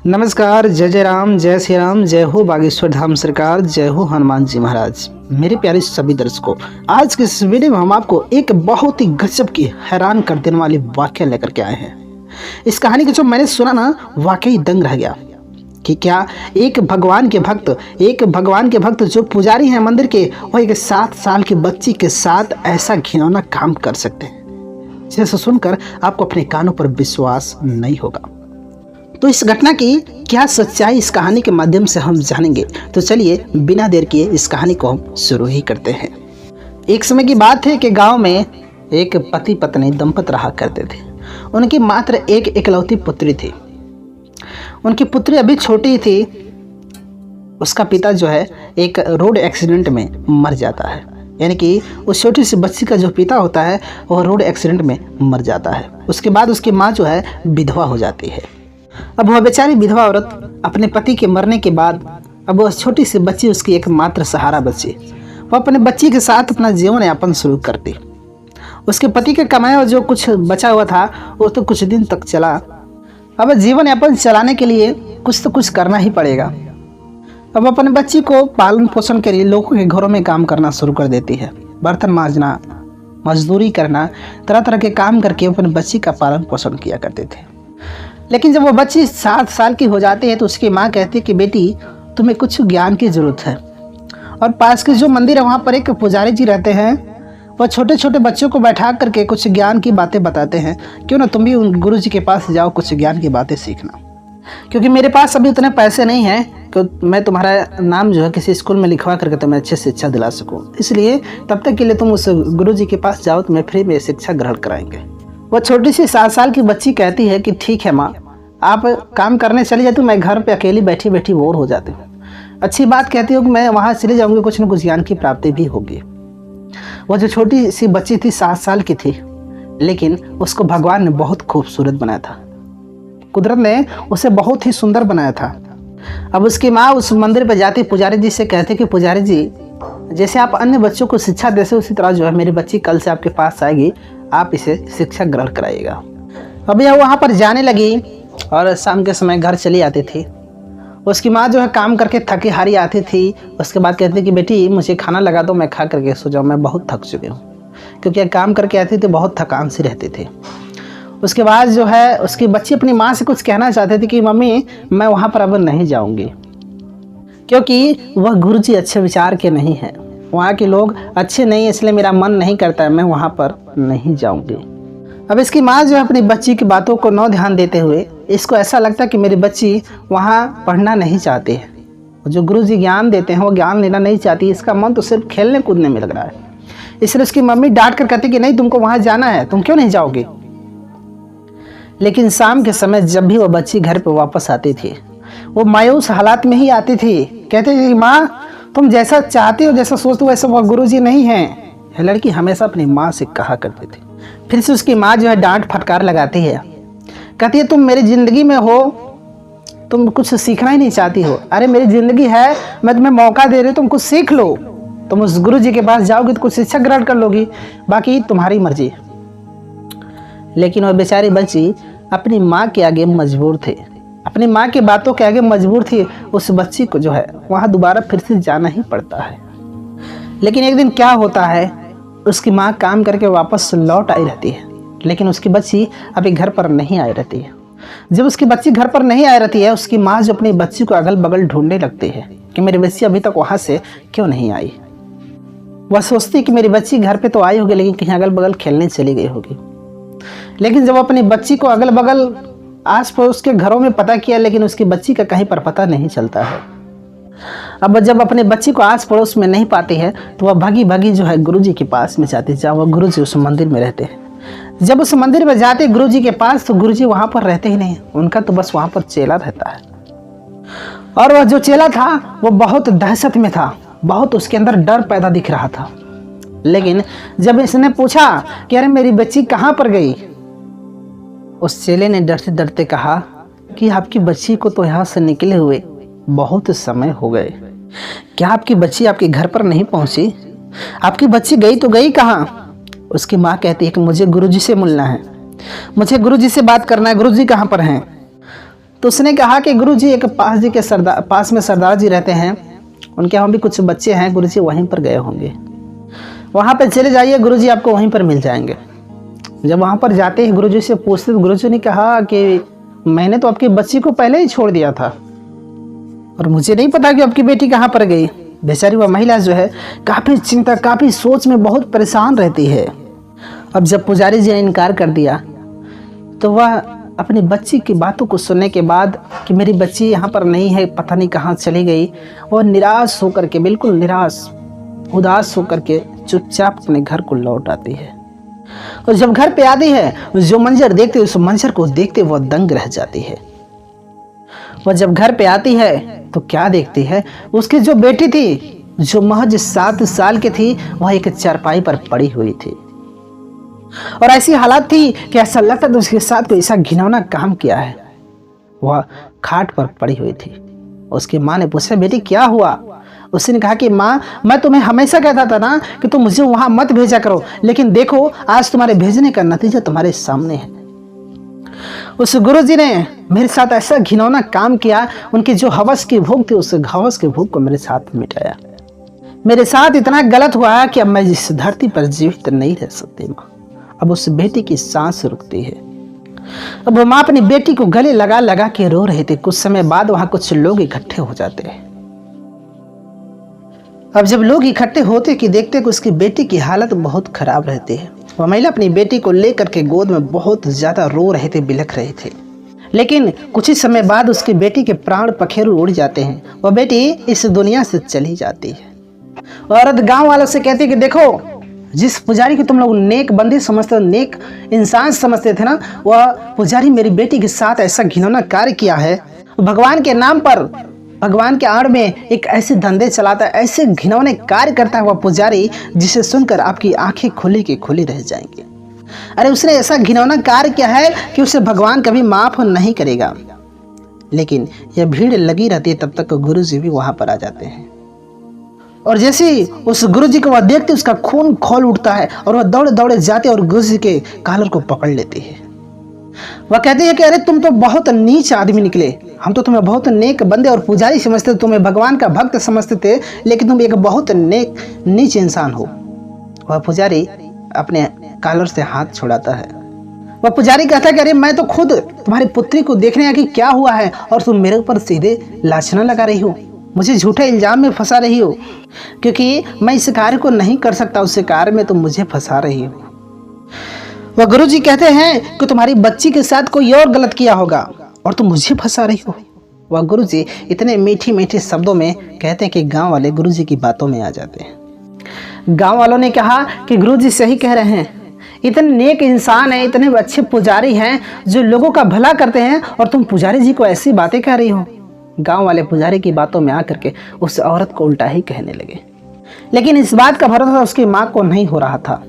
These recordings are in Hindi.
नमस्कार। जय जय राम, जय श्री राम, जय हो बागेश्वर धाम सरकार, जय हो हनुमान जी महाराज। मेरे प्यारे सभी दर्शकों, आज के इस वीडियो में हम आपको एक बहुत ही गजब की हैरान कर देने वाली वाकया लेकर के आए हैं। इस कहानी को जो मैंने सुना ना, वाकई दंग रह गया कि क्या एक भगवान के भक्त जो पुजारी हैं मंदिर के, वो एक 7 साल की बच्ची के साथ ऐसा घिनौना काम कर सकते हैं, जिसे सुनकर आपको अपने कानों पर विश्वास नहीं होगा। तो इस घटना की क्या सच्चाई इस कहानी के माध्यम से हम जानेंगे। तो चलिए बिना देर किए इस कहानी को हम शुरू ही करते हैं। एक समय की बात है कि गांव में एक पति पत्नी दंपत रहा करते थे। उनकी मात्र एक इकलौती पुत्री थी। उनकी पुत्री अभी छोटी थी। उसका पिता जो है एक रोड एक्सीडेंट में मर जाता है, यानी कि उस छोटी सी बच्ची का जो पिता होता है वो रोड एक्सीडेंट में मर जाता है। उसके बाद उसकी माँ जो है विधवा हो जाती है। अब वह बेचारी विधवा औरत अपने पति के मरने के बाद अब वह छोटी सी बच्ची उसकी एकमात्र सहारा बची। वह अपने बच्ची के साथ अपना जीवन यापन शुरू करती। उसके पति के कमाया हुआ जो कुछ बचा हुआ था वो तो कुछ दिन तक चला। अब जीवन यापन चलाने के लिए कुछ तो कुछ करना ही पड़ेगा। अब अपने बच्ची को पालन पोषण के लिए लोगों के घरों में काम करना शुरू कर देती है। बर्तन मांजना, मजदूरी करना, तरह तरह के काम करके अपने बच्ची का पालन पोषण किया करते थे। लेकिन जब वो बच्ची 7 साल की हो जाती है तो उसकी माँ कहती है कि बेटी, तुम्हें कुछ ज्ञान की ज़रूरत है। और पास के जो मंदिर है वहाँ पर एक पुजारी जी रहते हैं। वह छोटे छोटे बच्चों को बैठा करके कुछ ज्ञान की बातें बताते हैं। क्यों ना तुम भी उन गुरु जी के पास जाओ, कुछ ज्ञान की बातें सीखना। क्योंकि मेरे पास अभी उतने पैसे नहीं हैं कि मैं तुम्हारा नाम जो है किसी स्कूल में लिखवा करके तुम्हें अच्छे से शिक्षा दिला सकूँ। इसलिए तब तक के लिए तुम उस गुरु जी के पास जाओ, तुम्हें फ्री में शिक्षा ग्रहण कराएंगे। वह छोटी सी 7 साल की बच्ची कहती है कि ठीक है माँ, आप काम करने चली जाती हूँ, मैं घर पे अकेली बैठी बैठी बोर हो जाती हूँ। अच्छी बात कहती हूँ कि मैं वहाँ चली जाऊँगी, कुछ न कुछ ज्ञान की प्राप्ति भी होगी। वह जो छोटी सी बच्ची थी 7 साल की थी, लेकिन उसको भगवान ने बहुत खूबसूरत बनाया था। कुदरत ने उसे बहुत ही सुंदर बनाया था। अब उसकी माँ उस मंदिर पर जाती, पुजारी जी से कहते कि पुजारी जी, जैसे आप अन्य बच्चों को शिक्षा देते उसी तरह जो है मेरी बच्ची कल से आपके पास आएगी, आप इसे शिक्षा ग्रहण कराइएगा। अब यह वहाँ पर जाने लगी और शाम के समय घर चली आती थी। उसकी माँ जो है काम करके थकी हारी आती थी। उसके बाद कहती कि बेटी मुझे खाना लगा दो, मैं खा करके सो जाऊँ, मैं बहुत थक चुकी हूँ। क्योंकि काम करके आती थी, बहुत थकान सी रहती थी। उसके बाद जो है उसकी बच्ची अपनी माँ से कुछ कहना चाहती थी कि मम्मी मैं वहाँ पर अब नहीं जाऊँगी, क्योंकि वह गुरुजी अच्छे विचार के नहीं हैं, वहाँ के लोग अच्छे नहीं, इसलिए मेरा मन नहीं करता है, मैं वहाँ पर नहीं जाऊँगी। अब इसकी माँ जो है अपनी बच्ची की बातों को न ध्यान देते हुए, इसको ऐसा लगता कि मेरी बच्ची वहाँ पढ़ना नहीं चाहती है, जो गुरुजी ज्ञान देते हैं वो ज्ञान लेना नहीं चाहती, इसका मन तो सिर्फ खेलने कूदने में लग रहा है। इसलिए उसकी मम्मी डांट कर कहती कि नहीं, तुमको वहाँ जाना है, तुम क्यों नहीं जाओगे। लेकिन शाम के समय जब भी वो बच्ची घर पर वापस आती थी, वो मायूस हालात में ही आती थी। कहते थे माँ, तुम जैसा चाहती हो, जैसा सोचते हो वैसा वह गुरुजी नहीं है। यह लड़की हमेशा अपनी माँ से कहा करती थी। फिर से उसकी माँ जो है डांट फटकार लगाती है, कहती है तुम मेरी ज़िंदगी में हो, तुम कुछ सीखना ही नहीं चाहती हो। अरे मेरी ज़िंदगी है, मैं तुम्हें मौका दे रही हूँ, तुम कुछ सीख लो। तुम उस गुरु जी के पास जाओगी तो कुछ शिक्षा ग्रहण कर लोगी, बाकी तुम्हारी मर्जी। लेकिन वह बेचारी बच्ची अपनी माँ के आगे मजबूर थी, अपनी माँ की बातों के आगे मजबूर थी। उस बच्ची को जो है वहाँ दोबारा फिर से जाना ही पड़ता है। लेकिन एक दिन क्या होता है, उसकी माँ काम करके वापस लौट आई रहती है, लेकिन उसकी बच्ची अभी घर पर नहीं आई रहती है। जब उसकी बच्ची घर पर नहीं आई रहती है, उसकी माँ जो अपनी बच्ची को अगल बगल ढूंढने लगती है कि मेरी बच्ची अभी तक वहाँ से क्यों नहीं आई। वह सोचती कि मेरी बच्ची घर पे तो आई होगी, लेकिन कहीं अगल बगल खेलने चली गई होगी। लेकिन जब अपनी बच्ची को अगल बगल आस पड़ोस के घरों में पता किया, लेकिन उसकी बच्ची का कहीं पर पता नहीं चलता है। अब जब अपने बच्ची को आस पड़ोस में नहीं पाती है तो वह भागी भागी जो है गुरुजी के पास में जाती है, जहाँ वह गुरुजी उस मंदिर में रहते हैं। जब उस मंदिर में जाते गुरुजी के पास तो गुरुजी वहाँ पर रहते ही नहीं, उनका तो बस वहाँ पर चेला रहता है। और वह जो चेला था वो बहुत दहशत में था, बहुत उसके अंदर डर पैदा दिख रहा था। लेकिन जब इसने पूछा कि अरे मेरी बच्ची कहाँ पर गई, उस चेले ने डरते डरते कहा कि आपकी बच्ची को तो यहाँ से निकले हुए बहुत समय हो गए। क्या आपकी बच्ची आपके घर पर नहीं पहुंची? आपकी बच्ची गई तो गई कहाँ? उसकी माँ कहती है कि मुझे गुरुजी से मिलना है, मुझे गुरुजी से बात करना है, गुरुजी कहाँ पर हैं? तो उसने कहा कि गुरुजी एक पास में सरदार जी रहते हैं, उनके यहाँ भी कुछ बच्चे हैं, गुरुजी वहीं पर गए होंगे, वहाँ पे चले जाइए, गुरुजी आपको वहीं पर मिल जाएंगे। जब वहाँ पर जाते हैं गुरुजी से पूछते तो गुरुजी ने कहा कि मैंने तो आपकी बच्ची को पहले ही छोड़ दिया था और मुझे नहीं पता कि आपकी बेटी कहाँ पर गई। बेचारी वह महिला जो है काफ़ी चिंता, काफ़ी सोच में बहुत परेशान रहती है। अब जब पुजारी जी ने इनकार कर दिया तो वह अपनी बच्ची की बातों को सुनने के बाद कि मेरी बच्ची यहाँ पर नहीं है, पता नहीं कहाँ चली गई, वह निराश होकर के, बिल्कुल निराश उदास होकर के चुपचाप अपने घर को लौट आती है। और जब घर पे आती है, जो मंजर देखते उस मंजर को देखते वह दंग रह जाती है। वह जब घर पे आती है तो क्या देखती है, उसकी जो बेटी थी, जो महज 7 साल की थी, वह एक चारपाई पर पड़ी हुई थी और ऐसी हालत थी कि ऐसा लगता था उसके साथ कोई ऐसा घिनौना काम किया है। वह खाट पर पड़ी हुई थी। उसकी माँ ने पूछा, बेटी क्या हुआ? उसने कहा कि माँ, मैं तुम्हें हमेशा कहता था ना कि तुम मुझे वहां मत भेजा करो, लेकिन देखो आज तुम्हारे भेजने का नतीजा तुम्हारे सामने है। उस गुरुजी ने मेरे साथ ऐसा घिनौना काम किया, उनकी जो हवस की भूख थी, उस हवस की भूख को मेरे साथ मिटाया। मेरे साथ इतना गलत हुआ कि अब मैं इस धरती पर जीवित नहीं रह सकती माँ। अब उस बेटी की सांस रुकती है। अब माँ अपनी बेटी को गले लगा लगा के रो रहे थे। कुछ समय बाद वहां कुछ लोग इकट्ठे हो जाते हैं। अब जब लोग इकट्ठे होते कि देखते कि उसकी बेटी की हालत बहुत खराब रहती है। वह महिला अपनी बेटी को लेकर के गोद में बहुत ज्यादा रो रहे थे, बिलख रहे थे। लेकिन कुछ ही समय बाद उसकी बेटी के प्राण पखेरु उड़ जाते हैं। वह बेटी इस दुनिया से चली जाती है। औरत गांव वालों से कहती है कि देखो, जिस पुजारी को तुम लोग नेक बंदी समझते, नेक इंसान समझते थे ना, वह पुजारी मेरी बेटी के साथ ऐसा घिनौना कार्य किया है। भगवान के नाम पर, भगवान के आड़ में एक ऐसे धंधे चलाता है, ऐसे घिनौने कार्य करता है वह पुजारी, जिसे सुनकर आपकी आंखें खुली की खुली रह जाएंगी। अरे उसने ऐसा घिनौना कार्य किया है कि उसे भगवान कभी माफ नहीं करेगा। लेकिन यह भीड़ लगी रहती है, तब तक गुरुजी भी वहां पर आ जाते हैं और जैसे ही उस गुरुजी को वह देखते उसका खून खौल उठता है और वह दौड़े दौड़े जाते और गुरुजी के कॉलर को पकड़ लेती है। वह कहती है कि अरे तुम तो बहुत नीच आदमी निकले, हम तो तुम्हें बहुत नेक बंदे और पुजारी समझते थे, तुम्हें भगवान का भक्त समझते थे, लेकिन तुम एक बहुत नीच इंसान हो। वह पुजारी अपने कॉलर से हाथ छुड़ाता है। वह पुजारी कहता है कि अरे मैं तो खुद तुम्हारी पुत्री को देखने आया कि क्या हुआ है और तुम मेरे ऊपर सीधे लाछना लगा रही हो, मुझे झूठे इल्जाम में फंसा रही हो, क्योंकि मैं इस कार्य को नहीं कर सकता, उस कार्य में तुम मुझे फंसा रही हो। वह गुरुजी कहते हैं कि तुम्हारी बच्ची के साथ कोई और गलत किया होगा और तुम मुझे फंसा रही हो। वह गुरुजी इतने मीठी मीठी शब्दों में कहते हैं कि गांव वाले गुरुजी की बातों में आ जाते हैं। गांव वालों ने कहा कि गुरुजी सही कह रहे हैं, इतने नेक इंसान हैं, इतने अच्छे पुजारी हैं जो लोगों का भला करते हैं, और तुम पुजारी जी को ऐसी बातें कह रही हो। गांव वाले पुजारी की बातों में आकर के उस औरत को उल्टा ही कहने लगे। लेकिन इस बात का भरोसा उसकी माँ को नहीं हो रहा था,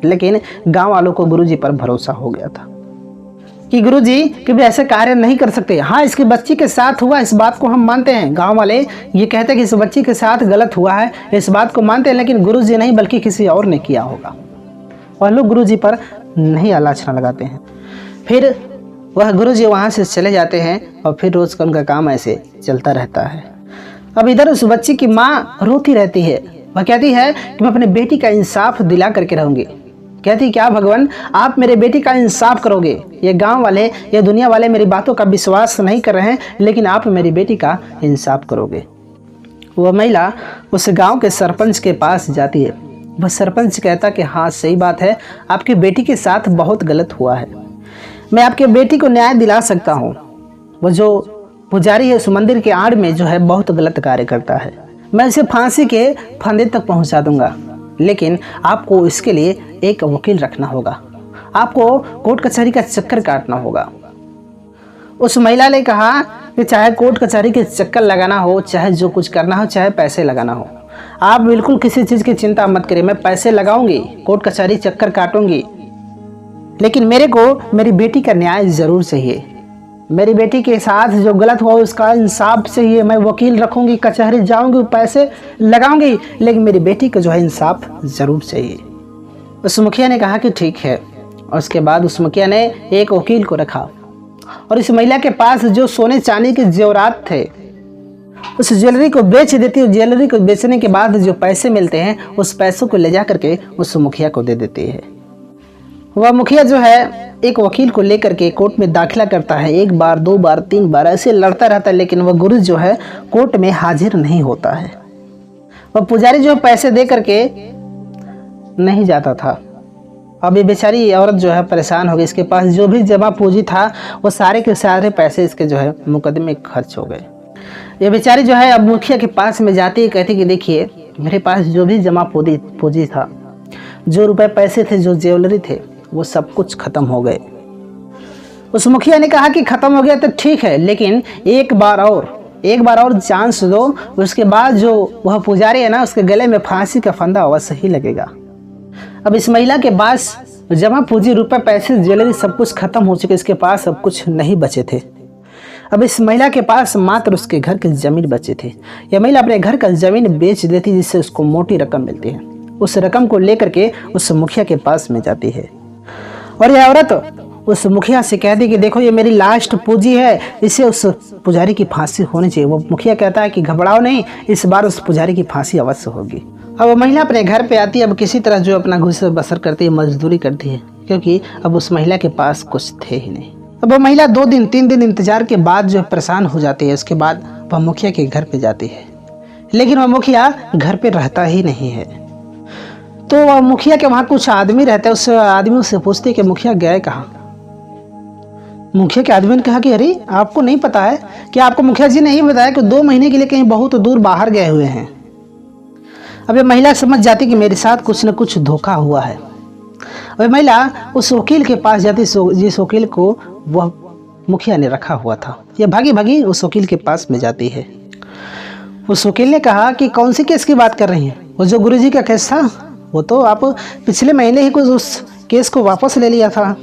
लेकिन गांव वालों को गुरुजी पर भरोसा हो गया था कि गुरुजी कभी ऐसे कार्य नहीं कर सकते। हाँ, इसकी बच्ची के साथ हुआ, इस बात को हम मानते हैं। गांव वाले ये कहते हैं कि इस बच्ची के साथ गलत हुआ है, इस बात को मानते हैं, लेकिन गुरुजी नहीं बल्कि किसी और ने किया होगा। वह लोग गुरुजी पर नहीं आलोचना लगाते हैं। फिर वह गुरुजी वहाँ से चले जाते हैं और फिर रोज का उनका काम ऐसे चलता रहता है। अब इधर उस बच्ची की माँ रोती रहती है। वह कहती है कि मैं अपने बेटी का इंसाफ दिला करके रहूंगी। कहती क्या भगवान, आप मेरे बेटी का इंसाफ करोगे? ये गांव वाले, ये दुनिया वाले मेरी बातों का विश्वास नहीं कर रहे हैं, लेकिन आप मेरी बेटी का इंसाफ करोगे। वह महिला उस गांव के सरपंच के पास जाती है। वह सरपंच कहता कि हाँ सही बात है, आपकी बेटी के साथ बहुत गलत हुआ है, मैं आपके बेटी को न्याय दिला सकता हूँ। वो जो पुजारी है उस मंदिर के आड़ में जो है बहुत गलत कार्य करता है, मैं उसे फांसी के फंदे तक पहुँचा दूंगा, लेकिन आपको इसके लिए एक वकील रखना होगा, आपको कोर्ट कचहरी का चक्कर काटना होगा। उस महिला ने कहा कि चाहे कोर्ट कचहरी के चक्कर लगाना हो, चाहे जो कुछ करना हो, चाहे पैसे लगाना हो, आप बिल्कुल किसी चीज़ की चिंता मत करिए, मैं पैसे लगाऊंगी, कोर्ट कचहरी चक्कर काटूंगी, लेकिन मेरे को मेरी बेटी का न्याय ज़रूर चाहिए। मेरी बेटी के साथ जो गलत हुआ उसका इंसाफ चाहिए। मैं वकील रखूंगी, कचहरी जाऊंगी, पैसे लगाऊंगी, लेकिन मेरी बेटी को जो है इंसाफ ज़रूर चाहिए। उस मुखिया ने कहा कि ठीक है। और उसके बाद उस मुखिया ने एक वकील को रखा और इस महिला के पास जो सोने चांदी के जेवरात थे उस ज्वेलरी को बेच देती है। ज्वेलरी को बेचने के बाद जो पैसे मिलते हैं उस पैसों को ले जा करके उस मुखिया को दे देती है। वह मुखिया जो है एक वकील को लेकर के कोर्ट में दाखिला करता है। 1 बार 2 बार 3 बार ऐसे लड़ता रहता है, लेकिन वह गुरु जो है कोर्ट में हाजिर नहीं होता है। वह पुजारी जो पैसे दे करके नहीं जाता था। अब ये बेचारी औरत जो है परेशान हो गई। इसके पास जो भी जमा पूंजी था वो सारे के सारे पैसे इसके जो है मुकदमे में खर्च हो गए। ये बेचारी जो है अब मुखिया के पास में जाती है, कहती कि देखिए मेरे पास जो भी जमा पूंजी था, जो रुपए पैसे थे, जो ज्वेलरी थे, वो सब कुछ खत्म हो गए। उस मुखिया ने कहा कि खत्म हो गया तो ठीक है, लेकिन एक बार और चांस दो। उसके बाद जो वह पुजारी है ना, उसके गले में फांसी का फंदा अवश्य ही लगेगा। अब इस महिला के पास जमा पूंजी, रुपए पैसे, ज्वेलरी सब कुछ खत्म हो चुके। इसके पास सब कुछ नहीं बचे थे। अब इस महिला के पास मात्र उसके घर की जमीन बचे थे। यह महिला अपने घर का जमीन बेच देती, जिससे उसको मोटी रकम मिलती है। उस रकम को लेकर के उस मुखिया के पास में जाती है और यह औरत उस मुखिया से कहती कि देखो ये मेरी लास्ट पूंजी है, इसे उस पुजारी की फांसी होनी चाहिए। वो मुखिया कहता है कि घबराओ नहीं, इस बार उस पुजारी की फांसी अवश्य होगी। अब वो महिला अपने घर पे आती है। अब किसी तरह जो अपना गुजर बसर करती है, मजदूरी करती है, क्योंकि अब उस महिला के पास कुछ थे ही नहीं। अब वो महिला 2 दिन 3 दिन इंतजार के बाद जो परेशान हो जाती है। उसके बाद वह मुखिया के घर पे जाती है, लेकिन वह मुखिया घर पे रहता ही नहीं है। तो वह मुखिया के वहाँ कुछ आदमी रहते हैं। उस आदमी से पूछते कि मुखिया गए कहाँ। मुखिया के आदमी ने कहा कि अरे आपको नहीं पता है कि आपको मुखिया जी नहीं बताया कि 2 महीने के लिए कहीं बहुत दूर बाहर गए हुए हैं। अब ये महिला समझ जाती कि मेरे साथ कुछ न कुछ धोखा हुआ है। अब महिला उस वकील के पास जाती, जिस वकील को वह मुखिया ने रखा हुआ था। यह भागी भागी उस वकील के पास में जाती है। उस वकील ने कहा कि कौन सी केस की बात कर रही हैं? वो जो गुरुजी का केस था, वो तो आप पिछले महीने ही कुछ उस केस को वापस ले लिया था।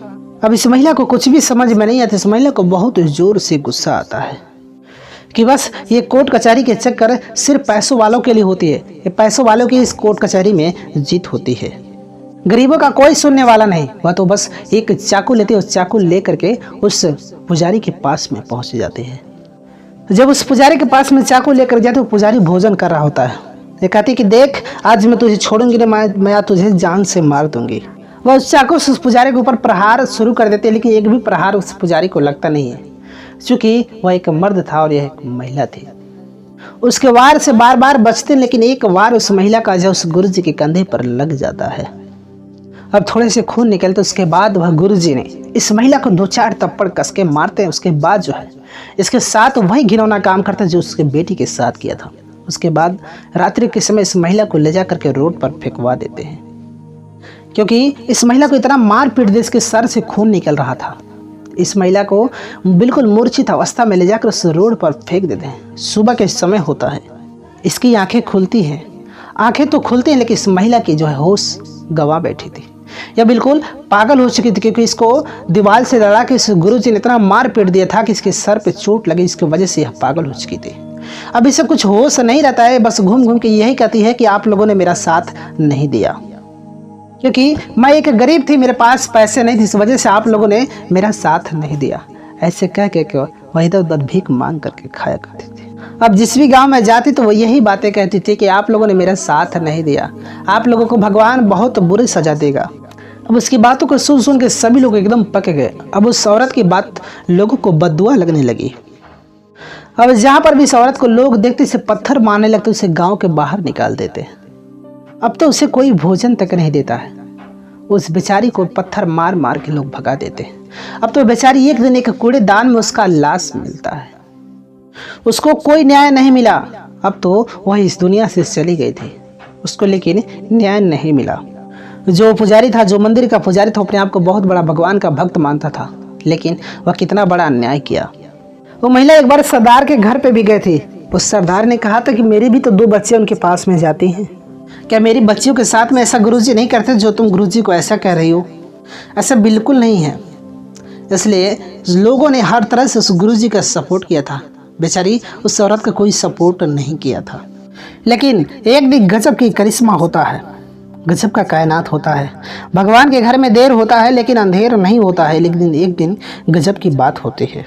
अब इस महिला को कुछ भी समझ में नहीं आता। इस महिला को बहुत जोर से गुस्सा आता है कि बस ये कोर्ट कचहरी के चक्कर सिर्फ पैसों वालों के लिए होती है। ये पैसों वालों की इस कोर्ट कचहरी में जीत होती है। गरीबों का कोई सुनने वाला नहीं। वह तो बस एक चाकू लेती है, उस चाकू ले करके उस पुजारी के पास में पहुंच जाती है। जब उस पुजारी के पास में चाकू लेकर जाते, वो पुजारी भोजन कर रहा होता है। ये कहती कि देख आज मैं तुझे छोड़ूंगी नहीं, मैं तुझे जान से मार दूंगी। वह उस चाकू से उस पुजारी के ऊपर प्रहार शुरू कर देते, लेकिन एक भी प्रहार उस पुजारी को लगता नहीं है, क्योंकि वह एक मर्द था और यह एक महिला थी। उसके वार से बार बार बचते, लेकिन एक वार उस महिला का जो उस गुरुजी के कंधे पर लग जाता है। अब थोड़े से खून निकलते, उसके बाद वह गुरुजी ने इस महिला को 2-4 थप्पड़ कस के मारते हैं। उसके बाद जो है इसके साथ वही घिनौना काम करता है जो उसके बेटी के साथ किया था। उसके बाद रात्रि के समय इस महिला को ले जा करके रोड पर फेंकवा देते हैं, क्योंकि इस महिला को इतना मार पीट दे, इसके सर से खून निकल रहा था। इस महिला को बिल्कुल मूर्छित अवस्था में ले जाकर उस रोड पर फेंक देते हैं। सुबह के समय होता है, इसकी आंखें खुलती हैं। आंखें तो खुलती हैं, लेकिन इस महिला की जो है होश गंवा बैठी थी। यह बिल्कुल पागल हो चुकी थी, क्योंकि इसको दीवार से लड़ा के इस गुरुजी ने इतना मार पीट दिया था कि इसके सर पे चोट लगी, इसकी वजह से यह पागल हो चुकी थी। अब इसे कुछ होश नहीं रहता है, बस घूम घूम के यही कहती है कि आप लोगों ने मेरा साथ नहीं दिया, क्योंकि मैं एक गरीब थी, मेरे पास पैसे नहीं थे, इस वजह से आप लोगों ने मेरा साथ नहीं दिया। ऐसे कह के वह इधर उधर भीख मांग करके खाया करती थी। अब जिस भी गांव में जाती तो वो यही बातें कहती थी कि आप लोगों ने मेरा साथ नहीं दिया, आप लोगों को भगवान बहुत बुरी सजा देगा। अब उसकी बातों को सुन सुन के सभी लोग एकदम पक गए। अब उस औरत की बात लोगों को बददुआ लगने लगी। अब जहाँ पर भी इस औरत को लोग देखते, इसे पत्थर मारने लगते, उसे गांव के बाहर निकाल देते। अब तो उसे कोई भोजन तक नहीं देता है। उस बेचारी को पत्थर मार मार के लोग भगा देते। अब तो बेचारी एक दिन एक कूड़ेदान में उसका लाश मिलता है। उसको कोई न्याय नहीं मिला। अब तो वह इस दुनिया से चली गई थी, उसको लेकिन न्याय नहीं मिला। जो पुजारी था, जो मंदिर का पुजारी था, अपने आप को बहुत बड़ा भगवान का भक्त मानता था, लेकिन वह कितना बड़ा अन्याय किया। वो महिला एक बार सरदार के घर पे भी गई थी। उस सरदार ने कहा था कि मेरी भी तो 2 बच्चे उनके पास में जाती हैं, क्या मेरी बच्चियों के साथ में ऐसा गुरुजी नहीं करते जो तुम गुरुजी को ऐसा कह रही हो? ऐसा बिल्कुल नहीं है। इसलिए लोगों ने हर तरह से उस गुरुजी का सपोर्ट किया था। बेचारी उस औरत का कोई सपोर्ट नहीं किया था। लेकिन एक दिन गजब की करिश्मा होता है, गजब का कायनात होता है। भगवान के घर में देर होता है लेकिन अंधेर नहीं होता है। लेकिन एक दिन गजब की बात होती है।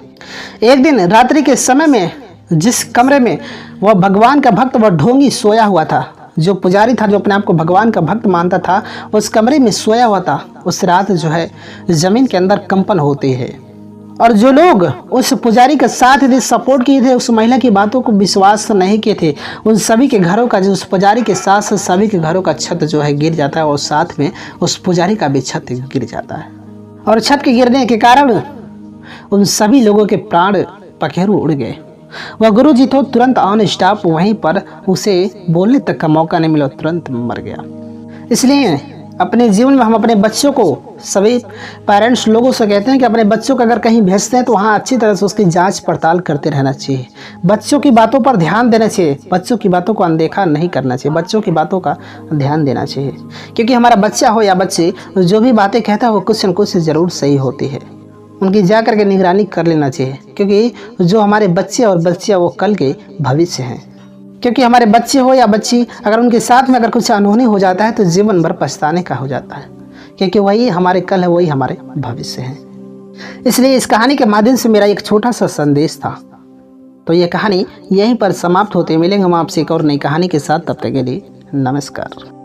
एक दिन रात्रि के समय में जिस कमरे में वह भगवान का भक्त वह ढोंगी सोया हुआ था, जो पुजारी था, जो अपने आप को भगवान का भक्त मानता था, उस कमरे में सोया हुआ था, उस रात जो है जमीन के अंदर कंपन होती है। और जो लोग उस पुजारी के साथ थे, सपोर्ट किए थे, उस महिला की बातों को विश्वास नहीं किए थे, उन सभी के घरों का, जो उस पुजारी के साथ सभी के घरों का छत जो है गिर जाता है, और साथ में उस पुजारी का भी छत गिर जाता है। और छत के गिरने के कारण उन सभी लोगों के प्राण पखेरु उड़ गए। वह गुरु जी तो तुरंत ऑन स्टॉप वहीं पर, उसे बोलने तक का मौका नहीं मिला, तुरंत मर गया। इसलिए अपने जीवन में हम अपने बच्चों को, सभी पेरेंट्स लोगों से कहते हैं कि अपने बच्चों को अगर कहीं भेजते हैं तो वहाँ अच्छी तरह से उसकी जांच पड़ताल करते रहना चाहिए। बच्चों की बातों पर ध्यान देना चाहिए, बच्चों की बातों को अनदेखा नहीं करना चाहिए, बच्चों की बातों का ध्यान देना चाहिए। क्योंकि हमारा बच्चा हो या बच्ची, जो भी बातें कहता है वो कुछ न कुछ ज़रूर सही होती है। उनकी जा करके निगरानी कर लेना चाहिए, क्योंकि जो हमारे बच्चे और बच्चियाँ वो कल के भविष्य हैं। क्योंकि हमारे बच्चे हो या बच्ची, अगर उनके साथ में अगर कुछ अनहोनी हो जाता है तो जीवन भर पछताने का हो जाता है, क्योंकि वही हमारे कल है, वही हमारे भविष्य है। इसलिए इस कहानी के माध्यम से मेरा एक छोटा सा संदेश था। तो ये कहानी यहीं पर समाप्त होती है। मिलेंगे हम आपसे एक और नई कहानी के साथ, तब तक के लिए नमस्कार।